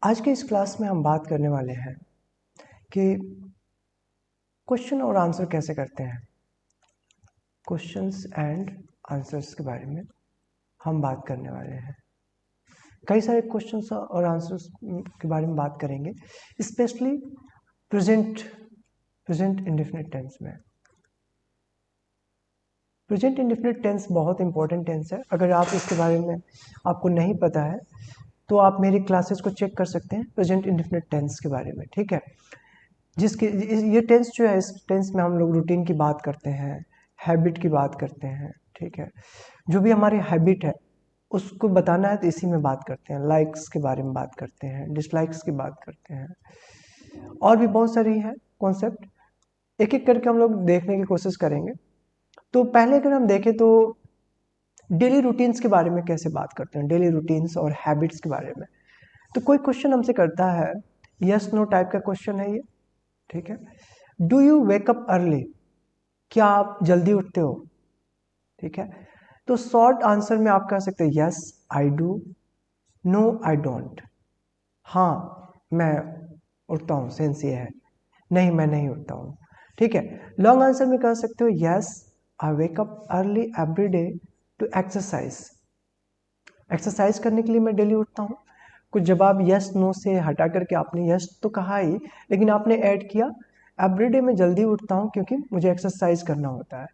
आज के इस क्लास में हम बात करने वाले हैं कि क्वेश्चन और आंसर कैसे करते हैं। क्वेश्चंस एंड आंसर्स के बारे में हम बात करने वाले हैं। कई सारे क्वेश्चंस और आंसर्स के बारे में बात करेंगे, स्पेशली प्रेजेंट इंडेफिनिट टेंस में। प्रेजेंट इंडेफिनिट टेंस बहुत इंपॉर्टेंट टेंस है। अगर आप इसके बारे में आपको नहीं पता है तो आप मेरी क्लासेस को चेक कर सकते हैं प्रेजेंट इंडेफिनिट टेंस के बारे में, ठीक है। जिसके ये टेंस जो है, इस टेंस में हम लोग रूटीन की बात करते हैं, हैबिट की बात करते हैं, ठीक है। जो भी हमारी हैबिट है उसको बताना है तो इसी में बात करते हैं। लाइक्स के बारे में बात करते हैं, डिसलाइक्स की बात करते हैं, और भी बहुत सारी है कॉन्सेप्ट। एक एक करके हम लोग देखने की कोशिश करेंगे। तो पहले अगर हम देखें तो डेली रूटीन्स के बारे में कैसे बात करते हैं, डेली रूटीन्स और हैबिट्स के बारे में। तो कोई क्वेश्चन हमसे करता है, यस नो टाइप का क्वेश्चन है ये, ठीक है। Do you wake up early, क्या आप जल्दी उठते हो, ठीक है। तो शॉर्ट आंसर में आप कह सकते हैं yes I do, no I don't. हाँ मैं उठता हूँ, सेंस ये है, नहीं मैं नहीं उठता हूँ, ठीक है। लॉन्ग आंसर में कह सकते हो yes I wake up early every day to exercise. Exercise करने के लिए मैं डेली उठता हूँ। कुछ जवाब यस नो से हटा करके आपने यस तो कहा ही, लेकिन आपने ऐड किया एवरीडे में जल्दी उठता हूँ क्योंकि मुझे एक्सरसाइज करना होता है।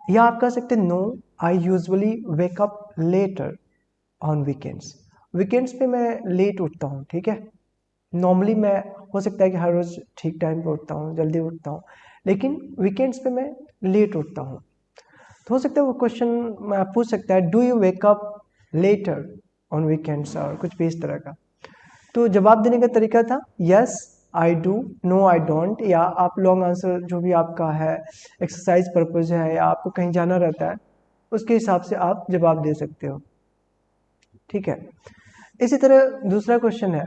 या आप कह सकते हैं no I usually wake up later on weekends. Weekends पे मैं लेट उठता हूँ, ठीक है। नॉर्मली मैं, हो सकता है कि हर रोज ठीक टाइम पे उठता हूँ, जल्दी उठता हूँ, लेकिन वीकेंड्स पे मैं लेट उठता हूँ। तो हो सकता है वो क्वेश्चन पूछ सकता है do you wake up later on weekends, और कुछ भी इस तरह का। तो जवाब देने का तरीका था yes I do, no I don't, या आप लॉन्ग आंसर जो भी आपका है, एक्सरसाइज पर्पज है या आपको कहीं जाना रहता है, उसके हिसाब से आप जवाब दे सकते हो, ठीक है। इसी तरह दूसरा क्वेश्चन है,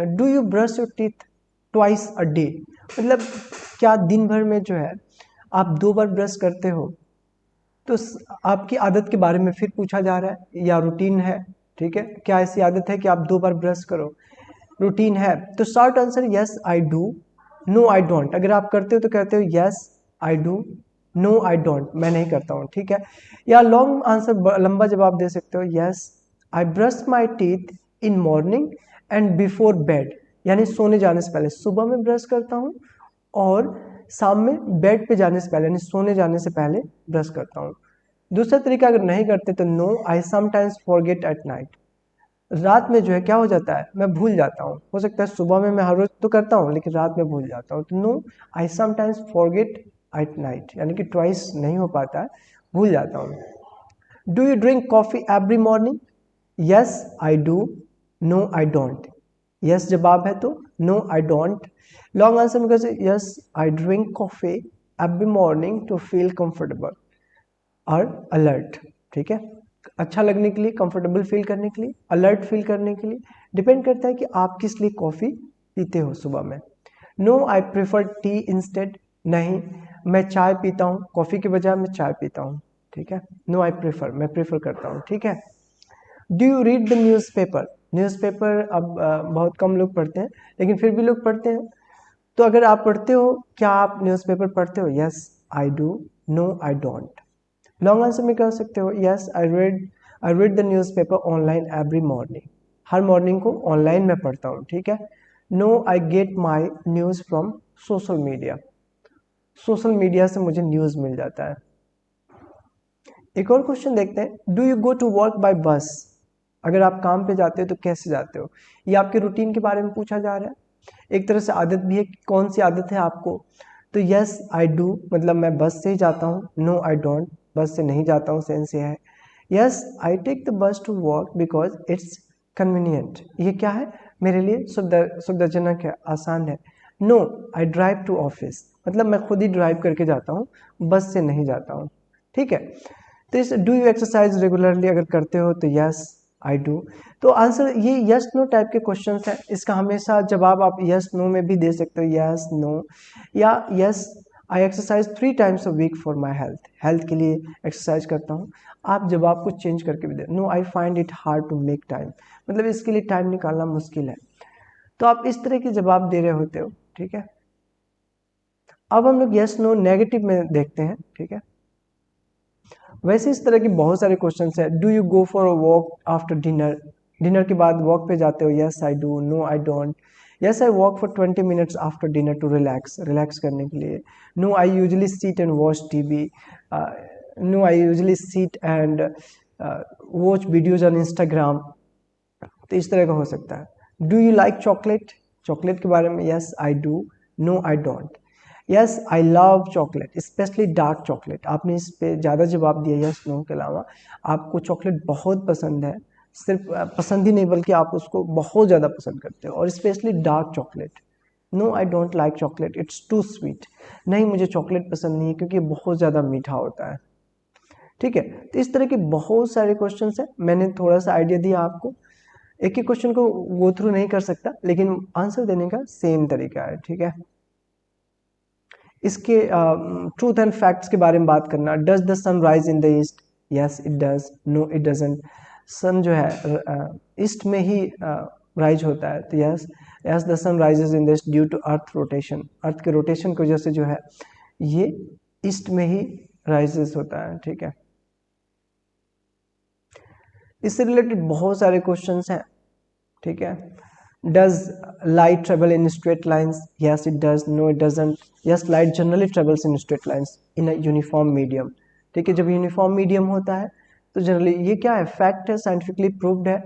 do you brush your teeth twice a day. मतलब क्या दिन भर में जो है आप 2 बार ब्रश करते हो। तो आपकी आदत के बारे में फिर पूछा जा रहा है, या रूटीन है, ठीक है। क्या ऐसी आदत है कि आप 2 बार ब्रश करो, रूटीन है। तो short answer yes I do, no I don't. अगर आप करते हो तो कहते हो yes I do, no I don't, मैं नहीं करता हूँ, ठीक है। या लॉन्ग आंसर, लंबा जवाब दे सकते हो yes I brush my teeth in morning and before bed. यानी सोने जाने से पहले, सुबह में ब्रश करता हूँ और शाम में बेड पे जाने से पहले, यानी सोने जाने से पहले ब्रश करता हूँ। दूसरा तरीका अगर नहीं करते तो no I sometimes forget at night. रात में जो है क्या हो जाता है, मैं भूल जाता हूँ। हो सकता है सुबह में मैं हर रोज तो करता हूँ लेकिन रात में भूल जाता हूँ। तो no I sometimes forget at night, यानी कि ट्वाइस नहीं हो पाता है, भूल जाता हूँ। Do you drink coffee every morning, yes I do, no I don't. Yes जवाब है तो no I don't. Long answer में कैसे, yes I drink coffee every morning to feel comfortable और अलर्ट, ठीक है। अच्छा लगने के लिए, कंफर्टेबल फील करने के लिए, अलर्ट फील करने के लिए, डिपेंड करता है कि आप किस लिए कॉफ़ी पीते हो सुबह में। No I prefer tea instead, नहीं मैं चाय पीता हूँ, कॉफ़ी के बजाय मैं चाय पीता हूँ, ठीक है। नो आई प्रेफर, मैं प्रेफर करता हूँ, ठीक है। Do you read the newspaper. Newspaper अब बहुत कम लोग पढ़ते हैं, लेकिन फिर भी लोग पढ़ते हैं। तो अगर आप पढ़ते हो, क्या आप न्यूज़पेपर पढ़ते हो, yes I do, no I don't. Long answer में कह सकते हो yes I read the newspaper online every morning. हर मॉर्निंग को ऑनलाइन में पढ़ता हूँ, ठीक है। No I get my news from social media. Social media से मुझे न्यूज़ मिल जाता है। एक और क्वेश्चन देखते हैं, do you go to work by bus. अगर आप काम पे जाते हो तो कैसे जाते हो, ये आपके रूटीन के बारे में पूछा जा रहा है। एक तरह से आदत भी है, कौन सी आदत है आपको। तो यस आई डू, मतलब मैं बस से ही जाता हूँ। नो आई डोंट, बस से नहीं जाता हूँ, सेंस ये है। Yes I take the bus to work because it's convenient. ये क्या है, मेरे लिए सुविधाजनक है, आसान है। No I drive to office, मतलब मैं खुद ही ड्राइव करके जाता हूँ, बस से नहीं जाता हूँ, ठीक है। तो इस डू यू एक्सरसाइज रेगुलरली, अगर करते हो तो यस आई डू। तो आंसर ये यस नो टाइप के क्वेश्चंस हैं। इसका हमेशा जवाब आप यस नो में भी दे सकते हो, यस नो, या yes I exercise 3 times a week for my health, health के लिए एक्सरसाइज करता हूँ। आप जवाब को चेंज करके भी दे, no I find it hard to make time, मतलब इसके लिए टाइम निकालना मुश्किल है। तो आप इस तरह के जवाब दे रहे होते हो, ठीक है। अब हम लोग यस नो नेगेटिव में देखते हैं, ठीक है। वैसे इस तरह के बहुत सारे क्वेश्चंस है। Do you go for a walk after dinner, dinner के बाद वॉक पे जाते हो? Yes I do, no I don't. Yes I walk for 20 minutes after dinner to relax, relax करने के लिए। No I usually sit and watch TV, no I usually sit and watch videos on Instagram. तो इस तरह का हो सकता है। Do you like chocolate, chocolate के बारे में? Yes I do, no I don't. Yes I love chocolate specially dark chocolate, आपने इस पे ज़्यादा जवाब दिया यस नो के अलावा। आपको चॉकलेट बहुत पसंद है, सिर्फ पसंद ही नहीं बल्कि आप उसको बहुत ज़्यादा पसंद करते हो, और specially dark chocolate. No I don't like chocolate, it's too sweet, नहीं मुझे चॉकलेट पसंद नहीं है क्योंकि ये बहुत ज़्यादा मीठा होता है, ठीक है। तो इस तरह के बहुत सारे क्वेश्चंस हैं, मैंने थोड़ा सा आइडिया दिया आपको। एक ही क्वेश्चन को गो थ्रू नहीं कर सकता, लेकिन आंसर देने का सेम तरीका है, ठीक है। इसके ट्रूथ एंड फैक्ट्स के बारे में बात करना। Does the sun rise in the east? Yes it does, no it doesn't. Sun जो है ईस्ट में ही राइज होता है, तो yes, yes the sun rises in the east due to earth rotation, earth के रोटेशन की वजह से जो है ये ईस्ट में ही राइजेस होता है, ठीक है। इससे रिलेटेड बहुत सारे क्वेश्चंस हैं, ठीक है। Does light travel in straight lines? Yes it does, no it doesn't. Yes light generally travels in straight lines in a uniform medium, ठीक है। जब यूनिफॉर्म मीडियम होता है तो जनरली, ये क्या है, फैक्ट है, साइंटिफिकली प्रूव्ड है,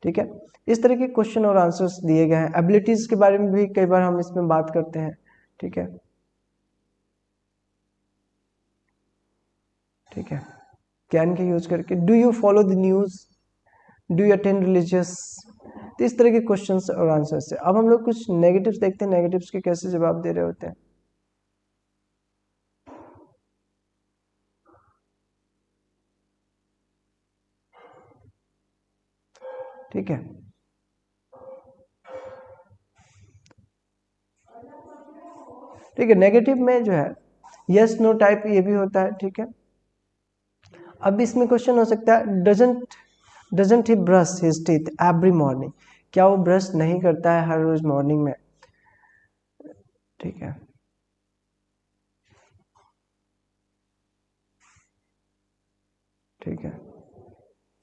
ठीक है। इस तरह के क्वेश्चन और आंसर्स दिए गए हैं। एबिलिटीज के बारे में भी कई बार हम इसमें बात करते हैं, ठीक है, ठीक है। कैन के यूज करके। Do you follow the news? Do you attend religious? तो इस तरह के क्वेश्चंस और आंसर्स है। अब हम लोग कुछ नेगेटिव्स देखते हैं, नेगेटिव्स के कैसे जवाब दे रहे होते हैं, ठीक है। ठीक है, नेगेटिव में जो है यस नो टाइप ये भी होता है, ठीक है। अब इसमें क्वेश्चन हो सकता है, doesn't he brush his teeth every morning? क्या वो ब्रश नहीं करता है हर रोज मॉर्निंग में, ठीक है। ठीक है,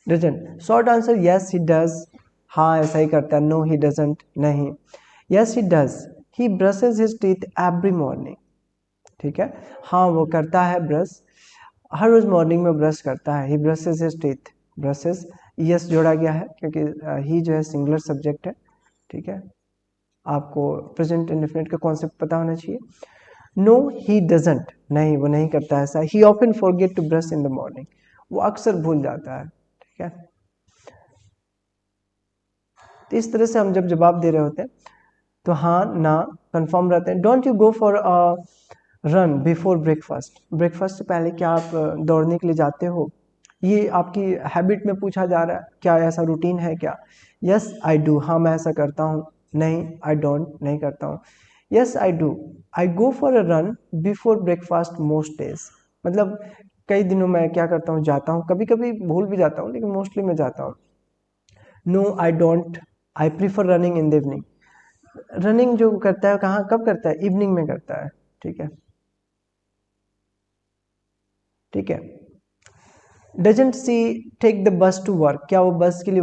doesn't. Short answer yes he does, हाँ ऐसा ही करता है। नो ही डजंट, नहीं। Yes he does, he brushes his teeth every morning, ठीक है। हाँ वो करता है ब्रश, हर रोज मॉर्निंग में ब्रश करता है। He brushes his teeth, brushes es जोड़ा गया है क्योंकि ही जो है सिंगुलर सब्जेक्ट है, ठीक है। आपको प्रेजेंट इंडेफिनिट का कॉन्सेप्ट पता होना चाहिए। नो ही डजंट, नहीं वो नहीं करता ऐसा। He often forget to brush in the morning, वो अक्सर भूल जाता है, ठीक है। तो इस तरह से हम जब जवाब दे रहे होते हैं तो हाँ ना कंफर्म रहते हैं। Don't you go for a run before breakfast, breakfast से पहले क्या आप दौड़ने के लिए जाते हो? ये आपकी हैबिट में पूछा जा रहा है, क्या ऐसा रूटीन है क्या? यस आई डू, हाँ मैं ऐसा करता हूँ। नहीं आई डोंट, नहीं करता हूँ। Yes I do, I go for a run before breakfast most days, मतलब कई दिनों में क्या करता हूँ, जाता हूँ, कभी कभी भूल भी जाता हूँ लेकिन मोस्टली मैं जाता हूँ। No I don't, I prefer running in the evening, running जो करता है कहाँ कब करता है, इवनिंग में करता है, ठीक है, ठीक है। Doesn't she take the bus to work, क्या वो बस के लिए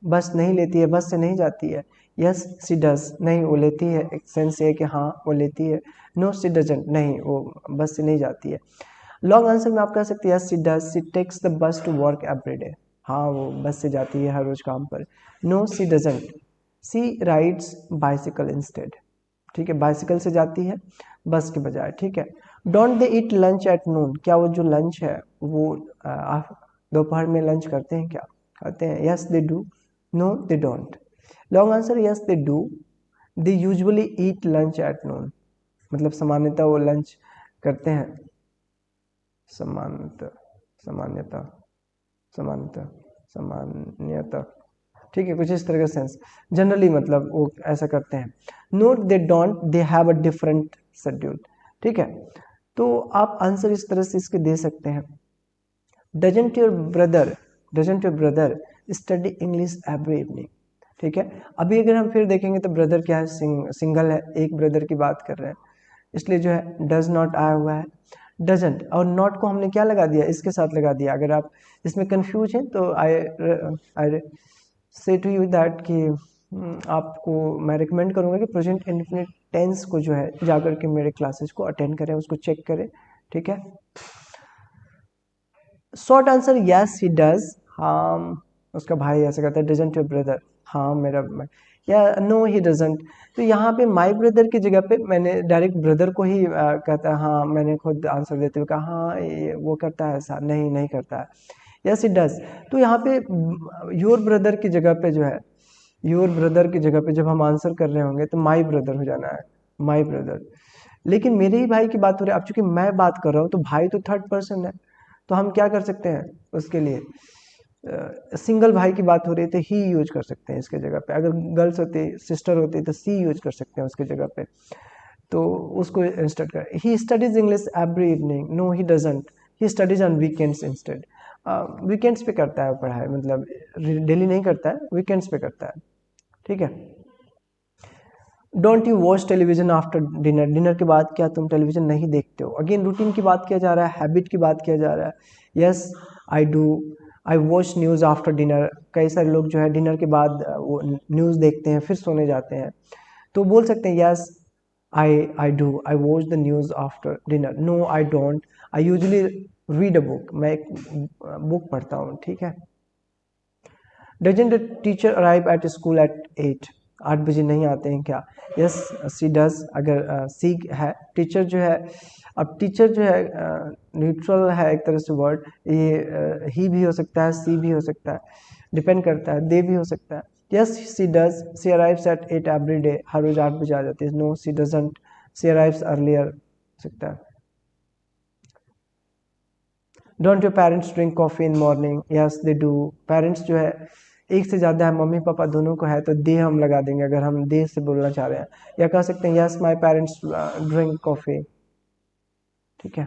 बस नहीं लेती है, बस से नहीं जाती है? यस सी डज, नहीं वो लेती है, एक सेंस है कि हाँ वो लेती है। नो सी डजेंट, नहीं वो बस से नहीं जाती है। लॉन्ग आंसर में आप कह सकते हैं yes she does, she takes the bus to work every day, हाँ वो बस से जाती है हर रोज काम पर। No she doesn't, she rides bicycle instead, ठीक है, बाइसिकल से जाती है बस के बजाय, ठीक है। Don't they eat lunch at नून, क्या वो जो लंच है वो दोपहर में लंच करते हैं क्या, खाते हैं? Yes they do, no they don't. Long answer yes they do, they usually eat lunch at noon, मतलब सामान्यतः वो लंच करते हैं, सामान्यतः, सामान्यतः, सामान्यतः, सामान्यतः, ठीक है, कुछ इस तरह का सेंस, जनरली मतलब वो ऐसा करते हैं। Note they don't, they have a different schedule, ठीक है, तो आप आंसर इस तरह से इसके दे सकते हैं। Doesn't your brother study English every evening. ठीक है, अभी अगर हम फिर देखेंगे तो ब्रदर क्या है, सिंगल है, एक ब्रदर की बात कर रहे हैं, इसलिए जो है डज नॉट आया हुआ है। डजंट और नॉट को हमने क्या लगा दिया, इसके साथ लगा दिया। अगर आप इसमें कंफ्यूज हैं तो आई से टू यू दैट कि आपको मैं रिकमेंड करूंगा कि प्रेजेंट इंडेफिनिट टेंस को जो है जाकर के मेरे क्लासेस को अटेंड करें, उसको चेक करें। ठीक है, short answer yes he does. हाँ, उसका भाई ऐसा कहता है डजंट योर ब्रदर, हाँ मेरा, या नो ही डजंट। तो यहाँ पे माय ब्रदर की जगह पे मैंने डायरेक्ट ब्रदर को ही कहता है, हाँ मैंने खुद आंसर देते हुए कहा हाँ वो करता है ऐसा, नहीं नहीं करता है, यस इट डज। तो यहाँ पे योर ब्रदर की जगह पे जो है, योर ब्रदर की जगह पे जब हम आंसर कर रहे होंगे तो माई ब्रदर हो जाना है, माई ब्रदर। लेकिन मेरे ही भाई की बात हो रही है, अब चूंकि मैं बात कर रहा हूँ तो भाई तो थर्ड पर्सन है, तो हम क्या कर सकते हैं उसके लिए, सिंगल भाई की बात हो रही है तो ही यूज कर सकते हैं इसके जगह पे। अगर गर्ल्स होती, सिस्टर होती तो सी यूज कर सकते हैं उसके जगह पे, तो उसको इंस्टेड कर। He studies English every evening, no he doesn't, he studies on weekends instead. Weekends पे करता है पढ़ाई, मतलब डेली नहीं करता है, वीकेंड्स पे करता है। ठीक है, don't you watch television after dinner, dinner के बाद क्या तुम टेलीविजन नहीं देखते हो। अगेन रूटीन की बात किया जा रहा है, हैबिट की बात किया जा रहा है। Yes I do, I watch news after dinner. कई सारे लोग जो है डिनर के बाद वो न्यूज़ देखते हैं फिर सोने जाते हैं, तो बोल सकते हैं yes I do, I watch the news after dinner. No I don't, I usually read a book, मैं एक बुक पढ़ता हूँ। ठीक है, doesn't the teacher arrive at school at 8, 8 बजे नहीं आते हैं क्या। Yes she does. अगर सी है, टीचर जो है, अब टीचर जो है न्यूट्रल है एक तरह से वर्ड, ये ही भी हो सकता है, सी भी हो सकता है, डिपेंड करता है, दे भी हो सकता है। Yes she does, she arrives at 8 every day, हर रोज 8 बजे आ जाती है। No she doesn't, she arrives earlier हो सकता है। Don't your parents drink coffee in morning, yes they do. Parents जो है एक से ज़्यादा है, मम्मी पापा दोनों को है तो दे हम लगा देंगे अगर हम दे से बोलना चाह रहे हैं, या कह सकते हैं yes my parents drink coffee. ठीक है,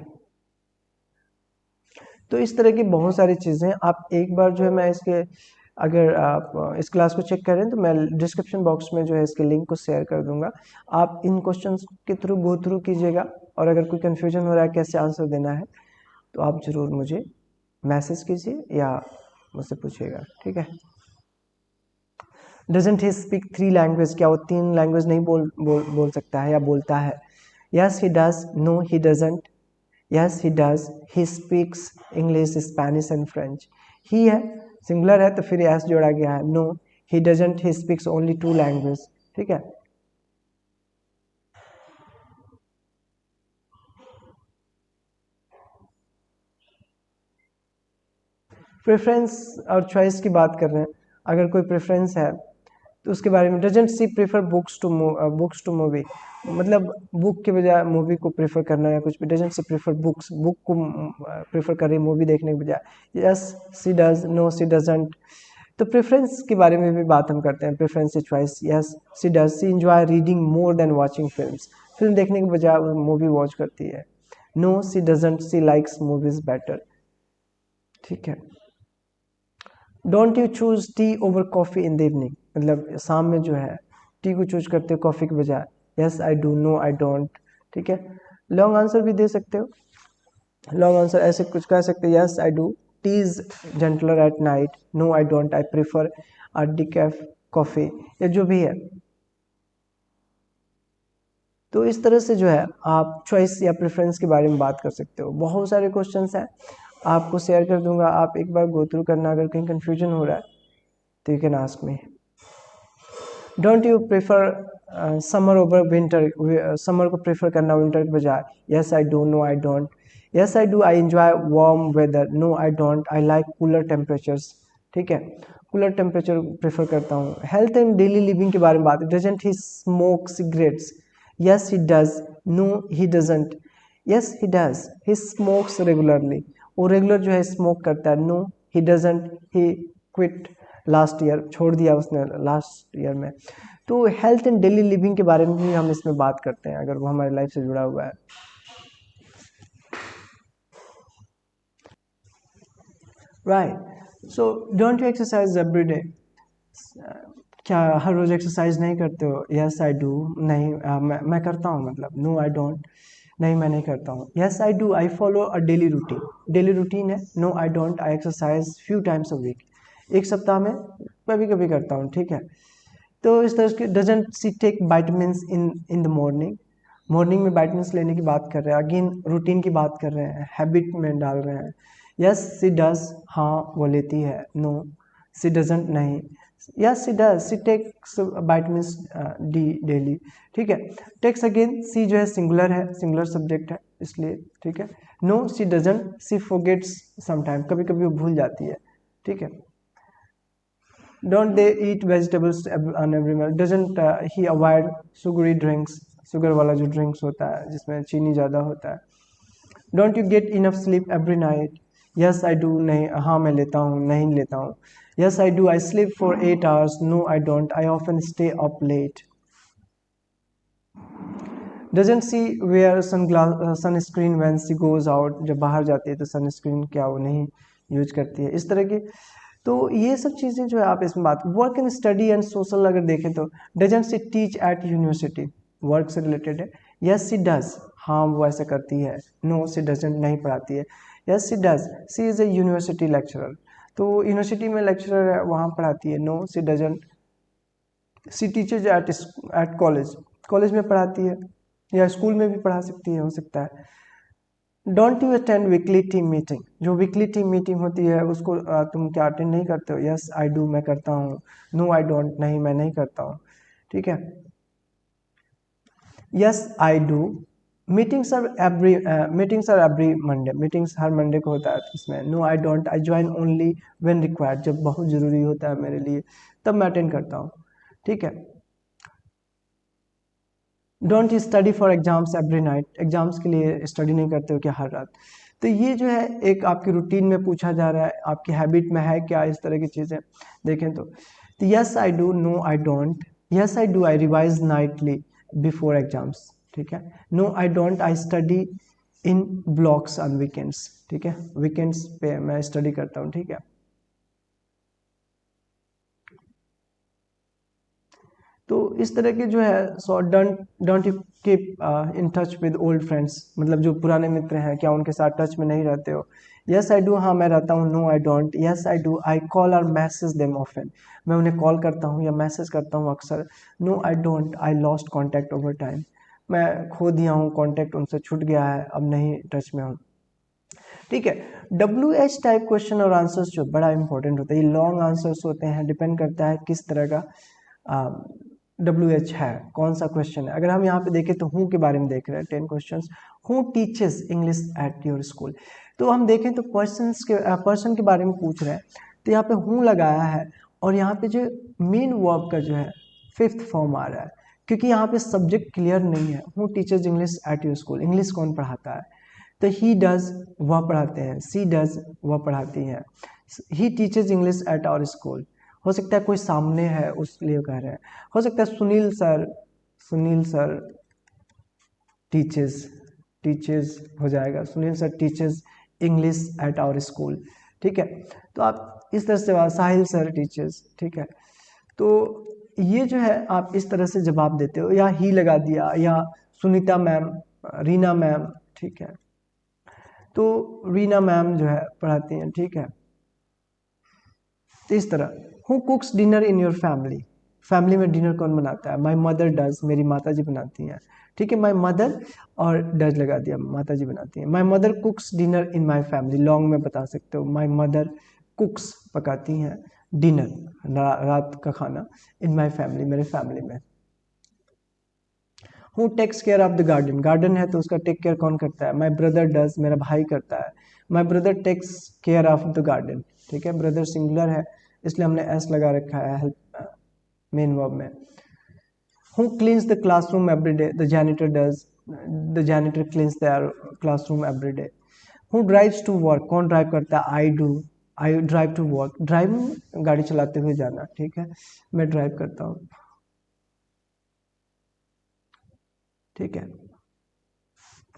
तो इस तरह की बहुत सारी चीज़ें आप एक बार जो है, मैं इसके, अगर आप इस क्लास को चेक करें तो मैं डिस्क्रिप्शन बॉक्स में जो है इसके लिंक को शेयर कर दूंगा, आप इन क्वेश्चंस के थ्रू गो थ्रू कीजिएगा, और अगर कोई कन्फ्यूजन हो रहा है कैसे आंसर देना है तो आप ज़रूर मुझे मैसेज कीजिए या मुझसे पूछिएगा। ठीक है, डजेंट ही स्पीक 3 लैंग्वेज, क्या वो 3 लैंग्वेज नहीं बोल सकता है या बोलता है। Yes he does, no he doesn't, yes he does, he speaks English Spanish and French. He है, सिंगुलर है तो फिर यस जोड़ा गया है। No he doesn't, he speaks only 2 language. ठीक है, प्रेफरेंस और चॉइस की बात कर रहे हैं, अगर कोई प्रेफरेंस है तो उसके बारे में, doesn't she prefer books to movie, मतलब बुक के बजाय मूवी को प्रेफर करना या कुछ भी। Doesn't she prefer books, book को प्रेफर कर रही है मूवी देखने के बजाय। Yes she does, no she doesn't. तो प्रेफरेंस के बारे में भी बात हम करते हैं, प्रेफरेंस से choice. Yes she does, she enjoy reading more than watching films, film देखने के बजाय वो मूवी वॉच करती है। No she doesn't, she likes movies better. ठीक है, don't you choose tea over coffee in the evening, मतलब शाम में जो है टी को चूज करते हो कॉफ़ी के बजाय। Yes I do, no I don't. ठीक है, लॉन्ग आंसर भी दे सकते हो, लॉन्ग आंसर ऐसे कुछ कह सकते हो, yes I do, tea is gentler at night, no I don't, I prefer a decaf coffee, या जो भी है। तो इस तरह से जो है आप चॉइस या प्रेफरेंस के बारे में बात कर सकते हो। बहुत सारे क्वेश्चंस हैं, आपको शेयर कर दूंगा, आप एक बार गो थ्रू करना, अगर कहीं कंफ्यूजन हो रहा है तो you can ask me. Don't you prefer summer over winter, summer को प्रेफर करना विंटर के बजाय। Yes I do, no I don't. Yes I do, I enjoy warm weather, no I don't, I like cooler temperatures. ठीक है, cooler temperature prefer करता हूँ। Health and daily living के बारे में बात, doesn't he smoke cigarettes. Yes he does, no he doesn't, yes he does, he smokes regularly, वो regular जो है स्मोक करता है। No he doesn't, he quit last year, छोड़ दिया उसने लास्ट ईयर में। तो हेल्थ एंड डेली लिविंग के बारे में भी हम इसमें बात करते हैं, अगर वो हमारी लाइफ से जुड़ा हुआ है। Right. So don't you exercise every day? क्या हर रोज एक्सरसाइज नहीं करते हो? Yes I do. नहीं मैं करता हूँ, मतलब नो आई डोंट। नहीं मैं नहीं करता हूँ। Yes I do, I follow a daily routine. Daily routine है। No I don't, I exercise few times a week. एक सप्ताह में कभी कभी करता हूँ, ठीक है। तो इस तरह के doesn't she take vitamin in the morning? Morning में वाइटामिन लेने की बात कर रहे हैं, अगेन रूटीन की बात कर रहे हैं, हैबिट में डाल रहे हैं। यस सी डज, हाँ वो लेती है। नो सी डजंट, नहीं। Yes she does, she takes vitamin D daily, ठीक है। टेक्स अगेन, सी जो है सिंगुलर है, सिंगुलर सब्जेक्ट है इसलिए, ठीक है। No she doesn't, she forgets sometime, कभी कभी वो भूल जाती है, ठीक है। Don't they eat vegetables on every meal? Doesn't he avoid sugary drinks? Sugar वाला जो ड्रिंक्स होता है जिसमें चीनी ज़्यादा होता है। Don't you get enough sleep every night? Yes I do, नहीं हाँ मैं लेता हूँ, नहीं लेता हूँ। Yes I do, I sleep for 8 hours. No I don't, I often stay up late. Doesn't she wear sunscreen when she goes out? जब बाहर जाती है तो सनस्क्रीन क्या वो नहीं यूज करती है? इस तरह की, तो ये सब चीज़ें जो है आप इसमें बात, work and study and social अगर देखें तो doesn't see teach at university? Work से रिलेटेड है। यस सी डज, हाँ वो ऐसा करती है। नो सी डजंट, नहीं पढ़ाती है। Yes she does, she is a university lecturer, तो यूनिवर्सिटी में लेक्चरर है, वहाँ पढ़ाती है। No she doesn't, she teaches at college, college में पढ़ाती है, या स्कूल में भी पढ़ा सकती है, हो सकता है। Don't you attend weekly team meeting? जो वीकली टीम मीटिंग होती है उसको तुम क्या अटेंड नहीं करते हो? यस आई डू, मैं करता हूँ। नो आई डोंट, नहीं मैं नहीं करता हूँ, ठीक है। Yes I do, meetings are every Monday, meetings हर मंडे को होता है इसमें। No I don't, I join only when required, जब बहुत ज़रूरी होता है मेरे लिए तब मैं अटेंड करता हूँ, ठीक है। Don't you study for exams every night? Exams के लिए स्टडी नहीं करते हो क्या हर रात? तो ये जो है एक आपकी रूटीन में पूछा जा रहा है, आपकी हैबिट में है क्या इस तरह की चीज़ें देखें तो yes I do, no I don't. Yes I do, I revise nightly before exams, ठीक है। No I don't, I study in blocks on weekends, ठीक है, वीकेंड्स पे मैं स्टडी करता हूँ, ठीक है। तो इस तरह के जो है, so don't don't you keep in touch with old friends? मतलब जो पुराने मित्र हैं क्या उनके साथ टच में नहीं रहते हो? यस आई डू, हाँ मैं रहता हूँ। No I don't, yes I do, I call और मैसेज देम ऑफन, मैं उन्हें कॉल करता हूँ या मैसेज करता हूँ अक्सर। No I don't, I lost contact over time, मैं खो दिया हूँ कॉन्टैक्ट, उनसे छूट गया है, अब नहीं टच में हूँ, ठीक है। डब्ल्यू एच टाइप क्वेश्चन और आंसर्स जो बड़ा इंपॉर्टेंट होता है, ये लॉन्ग आंसर्स होते हैं, डिपेंड करता है किस तरह का डब्ल्यू एच है, कौन सा क्वेश्चन है। अगर हम यहाँ पे देखें तो हु के बारे में देख रहे हैं 10 question. Who teaches English at your school? तो हम देखें तो पर्सन के बारे में पूछ रहे हैं, तो यहाँ पे हु लगाया है, और यहाँ पे जो मेन वर्ब का जो है फिफ्थ फॉर्म आ रहा है, क्योंकि यहाँ पे सब्जेक्ट क्लियर नहीं है। Who teachers English at your school, English कौन पढ़ाता है? तो ही डज, वह पढ़ाते हैं। सी डज, वह पढ़ाती हैं। He teaches English at our school, हो सकता है कोई सामने है उसलिए कह रहे हैं। हो सकता है सुनील सर टीचर्स, टीचर्स हो जाएगा, Sunil sir teachers English at our school, ठीक है। तो आप इस तरह से साहिल सर टीचर्स, ठीक है। तो ये जो है आप इस तरह से जवाब देते हो, या ही लगा दिया, या सुनीता मैम, रीना मैम, ठीक है। तो रीना मैम जो है पढ़ाती हैं, ठीक है। तो इस तरह, who कुक्स dinner in your family? Family में डिनर कौन बनाता है? माई मदर डज, मेरी माता जी बनाती हैं, ठीक है। माई मदर और डज लगा दिया, माता जी बनाती हैं। My mother कुक्स dinner in my family, long में बता सकते हो। माई मदर कुक्स, पकाती हैं, डिनर रात का खाना, इन माई फैमिली, मेरे फैमिली में। Who takes care of the garden? Garden है तो उसका टेक केयर कौन करता है? माई ब्रदर डज, मेरा भाई करता है। My brother takes care of the garden, ठीक है। ब्रदर सिंगुलर है इसलिए हमने एस लगा रखा है हेल्प मेन वर्ब में। Who cleans the classroom every day? The janitor does, the janitor cleans the classroom every day. Who drives to work? कौन ड्राइव करता है? I do, I drive to work, driving गाड़ी चलाते हुए जाना, ठीक है, मैं ड्राइव करता हूँ, ठीक है।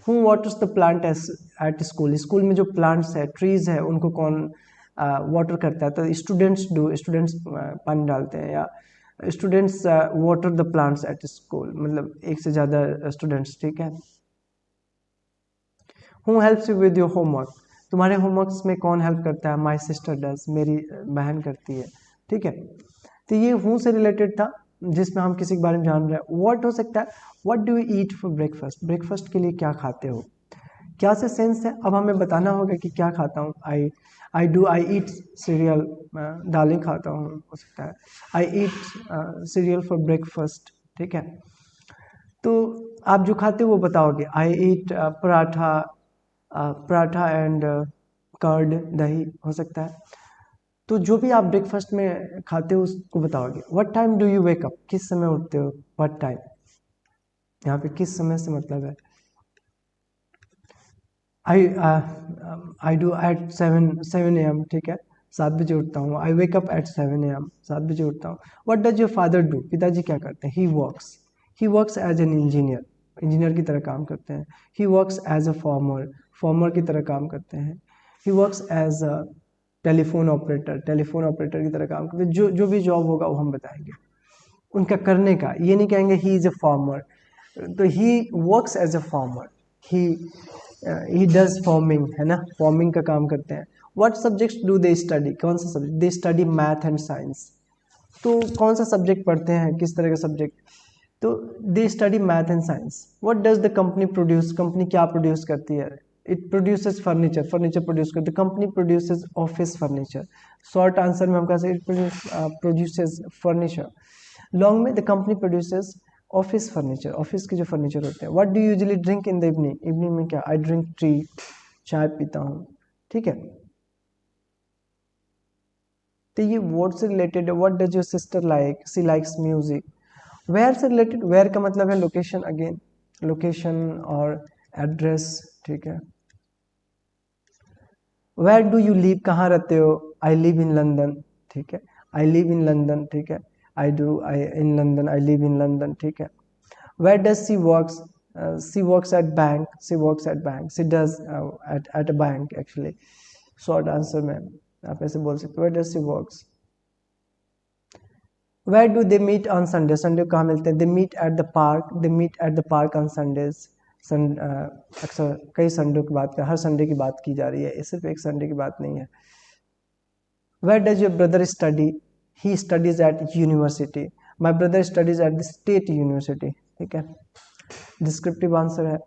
Who waters the plant at school? School में जो प्लांट्स है, ट्रीज है, उनको कौन वाटर करता है, तो स्टूडेंट्स पानी डालते हैं, या students water the plants at school, मतलब एक से ज़्यादा स्टूडेंट्स, ठीक है। Who helps you with your homework, तुम्हारे होमवर्क्स में कौन हेल्प करता है? माई सिस्टर डज, मेरी बहन करती है, ठीक है। तो ये हु से रिलेटेड था, जिसमें हम किसी के बारे में जान रहे हैं। व्हाट हो सकता है, what do you eat for breakfast, breakfast के लिए क्या खाते हो। क्या से सेंस है, अब हमें बताना होगा कि क्या खाता हूँ। आई ईट सीरियल, दालें खाता हूँ, हो सकता है आई ईट सीरियल फॉर ब्रेकफास्ट, ठीक है। तो आप जो खाते हो वो बताओगे। आई ईट पराठा, पराठा एंड कर्ड, दही, हो सकता है। तो जो भी आप ब्रेकफास्ट में खाते हो उसको बताओगे। What time do you wake up, किस समय उठते हो। व्हाट टाइम, यहाँ पे किस समय से मतलब है। I I do at 7 AM, ठीक है, 7 बजे उठता हूँ। I wake up at 7 AM, 7 बजे उठता हूँ। What does your father do, पिताजी क्या करते हैं। He works as an engineer, engineer की तरह काम करते हैं। He works as a farmer, farmer की तरह काम करते हैं। He works as a telephone operator, telephone operator की तरह काम करते हैं। जो भी जॉब होगा वो हम बताएंगे उनका करने का, ये नहीं कहेंगे ही इज अ फार्मर। तो he works as a farmer, he he does farming, है ना, फार्मिंग का काम करते हैं। What subjects do they study, कौन सा subject. They study math and science, तो कौन सा सब्जेक्ट पढ़ते हैं, किस तरह का सब्जेक्ट। तो दे study math and science. What does the company produce, company क्या प्रोड्यूस करती है। It produces furniture, furniture produce करती है। Company produces office furniture. Short answer में हम कह सकते हैं इट प्रोड्यूसेस फर्नीचर। लॉन्ग में the company produces office furniture, office के जो फर्नीचर होते हैं। What do usually drink in the evening, evening में क्या। आई ड्रिंक टी, चाय पीता हूँ, ठीक है। तो ये वर्ड से रिलेटेड है। What does your sister like, she likes music. Where से रिलेटेड, वेयर का मतलब है लोकेशन, अगेन लोकेशन और एड्रेस, ठीक है। वेयर डू यू लिव, कहाँ रहते हो। आई लिव इन लंदन, ठीक है, आई लिव इन लंदन, ठीक है। I in London, I live in London, ठीक है। Where does she works? She works at bank. She works at bank. She does at a bank actually. Short answer में आप ऐसे बोल सकते हो। Where does she works? Where do they meet on Sunday? Sunday को कहाँ मिलते हैं। They meet at the park. They meet at the park on Sundays. अक्सर कई संडे की बात कर, हर संडे की बात की जा रही है, ये सिर्फ एक संडे की बात नहीं है। Where does your brother study? He studies at university. My brother studies at the state university. ठीक है, डिस्क्रिप्टिव आंसर है।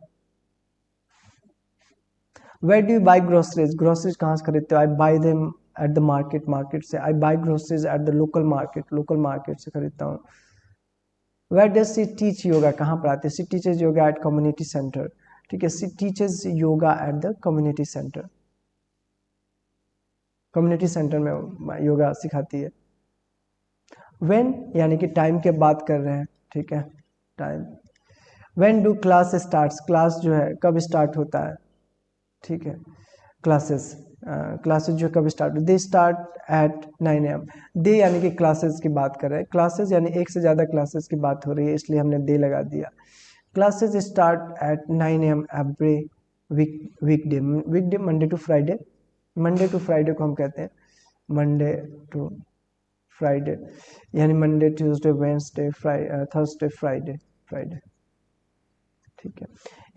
Where do you buy groceries, groceries कहाँ से खरीदते हो। I buy them at the market, market से। I buy groceries at the local market, local market से खरीदता हूँ। Where does she teach yoga, कहाँ पढ़ाते हैं। She teaches yoga at community centre, ठीक है। She teaches yoga at the community centre, community centre में योगा सिखाती है। व्हेन यानी कि टाइम की बात कर रहे हैं, ठीक है, time. When do class starts, class जो है कब स्टार्ट होता है, ठीक है। क्लासेस, क्लासेस जो कब start, they start at 9 AM। दे यानी कि क्लासेस की बात कर रहे हैं, क्लासेस यानी एक से ज़्यादा क्लासेस की बात हो रही है, इसलिए हमने दे लगा दिया। Classes start at 9 AM every weekday, weekday Monday to Friday, Monday to Friday को हम कहते हैं मंडे टू फ्राइडे, यानी Monday Tuesday Wednesday Thursday Friday, Friday, ठीक है।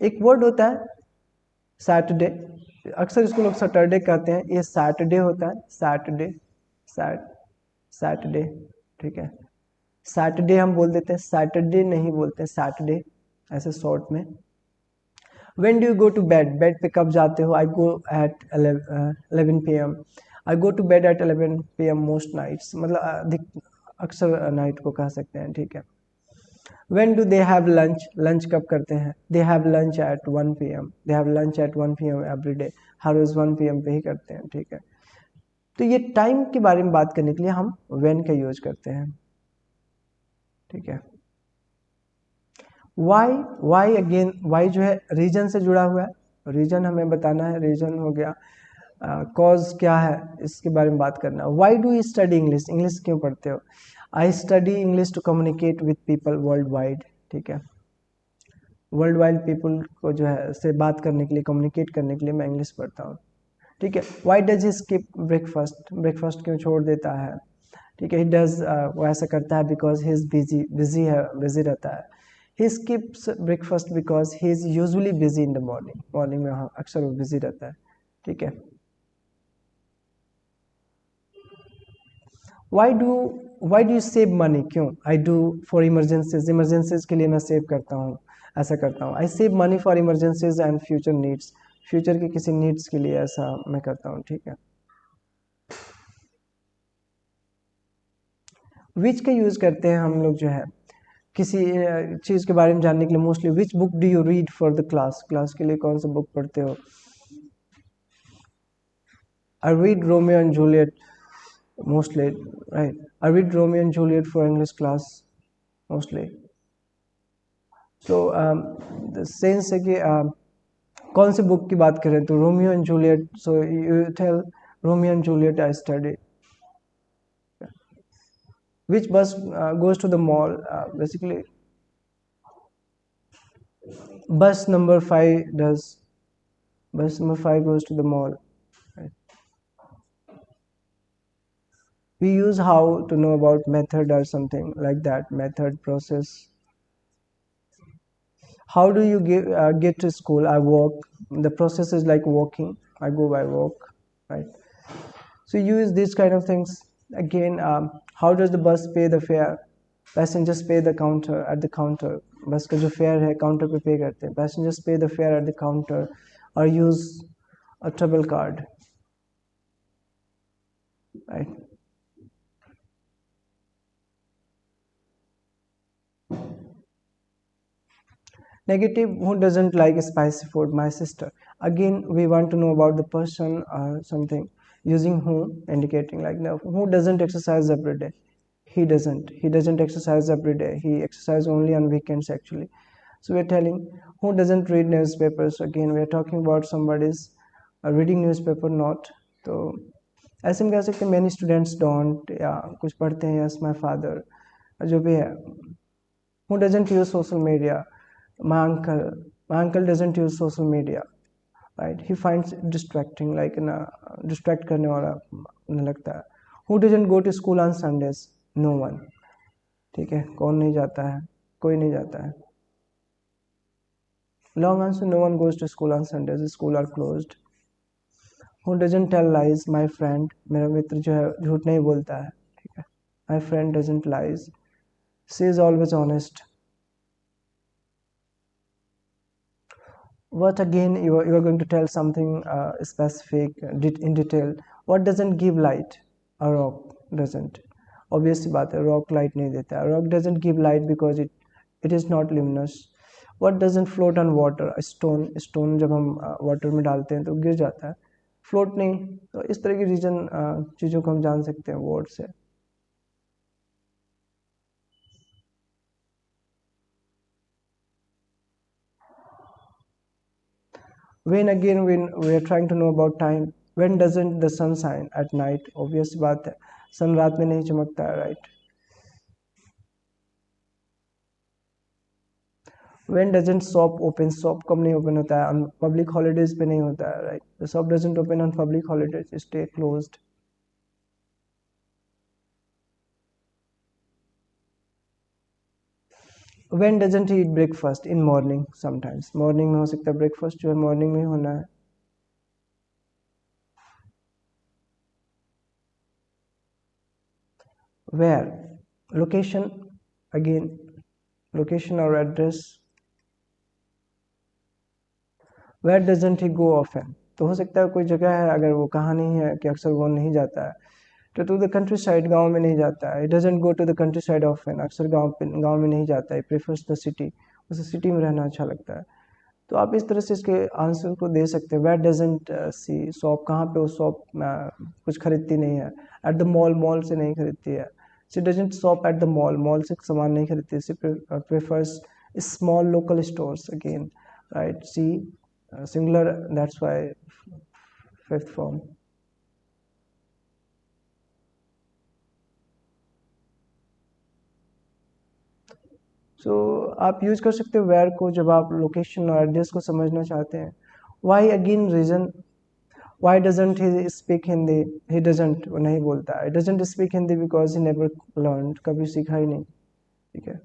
एक वर्ड होता है सैटरडे, अक्सर इसको लोग सैटरडे कहते हैं, ये सैटरडे होता है, सैटरडे, सैटरडे, ठीक है। सैटरडे हम बोल देते हैं, सैटरडे नहीं बोलते हैं, सैटरडे ऐसे शॉर्ट में। When do you go to bed, bed पे कब जाते हो। I go at 11 PM। I go to bed at 11 PM most nights, मतलब अधिक अक्सर नाइट को कह सकते हैं, ठीक है। When do they have lunch? Lunch कब करते हैं। They have lunch at 1 PM. They have lunch at 1 PM every day. Her rose 1 PM पे ही करते हैं, ठीक है। तो ये टाइम के बारे में बात करने के लिए हम when का यूज करते हैं, ठीक है। why अगेन, why जो है रीजन से जुड़ा हुआ है, रीजन हमें बताना है, रीजन हो गया। कॉज क्या है इसके बारे में बात करना। Why do you study English, English क्यों पढ़ते हो। I study English to communicate with people worldwide, ठीक है। वर्ल्ड वाइड पीपल को जो है से बात करने के लिए, कम्युनिकेट करने के लिए मैं इंग्लिश पढ़ता हूँ। ठीक है, why does he skip breakfast, breakfast क्यों छोड़ देता है, ठीक है, ही डज वो ऐसा करता है because he is busy, busy है, बिजी रहता है। He skips breakfast because he is usually busy in the morning, morning में हाँ अक्सर वो बिजी रहता है, ठीक है। Why do you save money, क्यों, I do for emergencies, emergencies के लिए मैं सेव करता हूँ, ऐसा करता हूँ। I save money for emergencies and future needs, future के किसी नीड्स के लिए ऐसा मैं करता हूँ, ठीक है। विच का यूज करते हैं हम लोग जो है किसी चीज के बारे में जानने के लिए, mostly which book do you read for the class, class के लिए कौन सा बुक पढ़ते हो। I read Romeo and Juliet mostly, right, I read Romeo and Juliet for English class mostly. So the sense है कि कौन सी बुक की बात करें तो Romeo and Juliet, so you tell Romeo and Juliet I study. Which bus goes to the mall, basically bus number 5 does, bus number 5 goes to the mall, right? We use how to know about method or something like that, method, process. How do you get to school, I walk, the process is like walking, I go by walk, right? So use these kind of things. Again, how does the bus pay the fare, passengers pay the counter, at the counter, बस का जो fair है counter पे पे करते हैं, passengers pay the fare at the counter or use a trouble card, right? Negative, who doesn't like spicy food, my sister. Again we want to know about the person or something, using who, indicating like now, who doesn't exercise every day, he doesn't exercise every day, he exercises only on weekends actually. So we're telling who doesn't read newspapers, again we're talking about somebody's reading newspaper not, तो ऐसे में कह सकते हैं many students don't, या कुछ पढ़ते हैं, yes my father, जो भी है। who doesn't use social media, my uncle doesn't use social media, right, he finds it distracting, like ना distract करने वाला उन्हें लगता है। who doesn't go to school on Sundays, no one, ठीक है, कौन नहीं जाता है, कोई नहीं जाता है। long answer, no one goes to school on Sundays, the school are closed। who doesn't tell lies, my friend, मेरा मित्र जो है झूठ नहीं बोलता है, ठीक है, my friend doesn't lies, she is always honest। what, again you are going to tell something specific in detail। what doesn't give light, a rock doesn't, obvious सी बात है, rock light नहीं देता है, rock doesn't give light because it is not luminous। what doesn't float on water, a stone जब हम water में डालते हैं तो गिर जाता है, float नहीं। तो इस तरह की रीजन चीज़ों को हम जान सकते हैं वर्ड से। when, again when we are trying to know about time, when doesn't the sun shine at night, obvious बात है, सन रात में नहीं चमकता है, right? when doesn't shop open, shop कब नहीं open होता है, on public holidays पे नहीं होता है, right? the shop doesn't open on public holidays, stay closed। when doesn't he eat breakfast, in morning, sometimes morning में हो सकता है breakfast जो है morning में होना है। where, location, again location or address। where doesn't he go often, तो हो सकता है कोई जगह है अगर वो कहाँ नहीं है कि अक्सर वो नहीं जाता है, तो टू द कंट्री साइड, गाँव में नहीं जाता है, it doesn't go to the country side often, अक्सर गाँव में नहीं जाता है, prefers the city, उसे सिटी में रहना अच्छा लगता है। तो आप इस तरह से इसके आंसर को दे सकते हैं। where doesn't सी, शॉप कहाँ पे, वो शॉप कुछ खरीदती नहीं है। एट द मॉल, मॉल से नहीं खरीदती है। She doesn't shop at the mall, mall से सामान नहीं खरीदती, she prefers small local stores, again right, she singular, that's why fifth form. So आप यूज कर सकते हो वेयर को जब आप लोकेशन और एड्रेस को समझना चाहते हैं। Why, again reason, why doesn't he speak Hindi, he doesn't, वो नहीं बोलता है, doesn't speak Hindi because he never learn, कभी सीखा ही नहीं, ठीक है।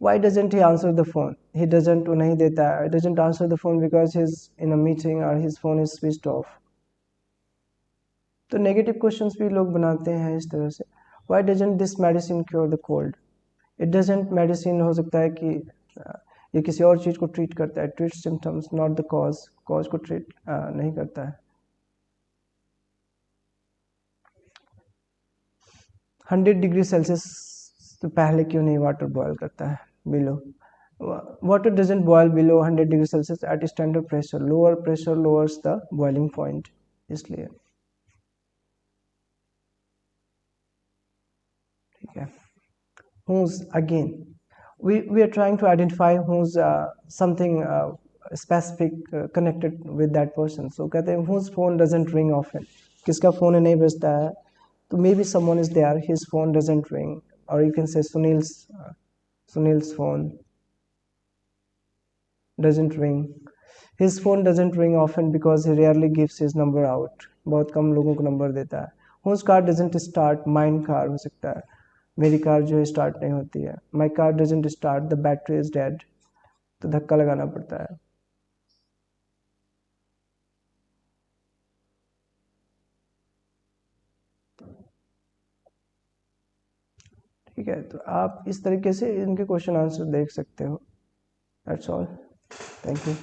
Why doesn't he answer the phone? He doesn't, वो नहीं देता है, doesn't answer the phone because he's in a meeting or his phone is switched off. तो नेगेटिव क्वेश्चंस भी लोग बनाते हैं इस तरह से। Why doesn't this medicine cure the cold? It doesn't, medicine हो सकता है कि ये किसी और चीज़ को ट्रीट करता है, treat symptoms not the cause, cause को ट्रीट नहीं करता है। 100 डिग्री सेल्सियस तो पहले क्यों नहीं वाटर बॉयल करता है below? Water doesn't boil below 100 degree Celsius at standard pressure, lower pressure lowers the boiling point, इसलिए, ठीक है। whose, again we are trying to identify who's something specific connected with that person, so कहते हैं whose phone doesn't ring often, किसका phone नहीं बजता है, तो maybe someone is there, his phone doesn't ring, or you can say Sunil's phone doesn't ring, his phone doesn't ring often because he rarely gives his number out, बहुत कम लोगों को number देता है। whose car doesn't start, mine car हो सकता है, मेरी car जो है स्टार्ट नहीं होती है, my car doesn't start, the battery is dead, तो धक्का लगाना पड़ता है। ठीक है, तो आप इस तरीके से इनके क्वेश्चन आंसर देख सकते हो। That's all, thank you.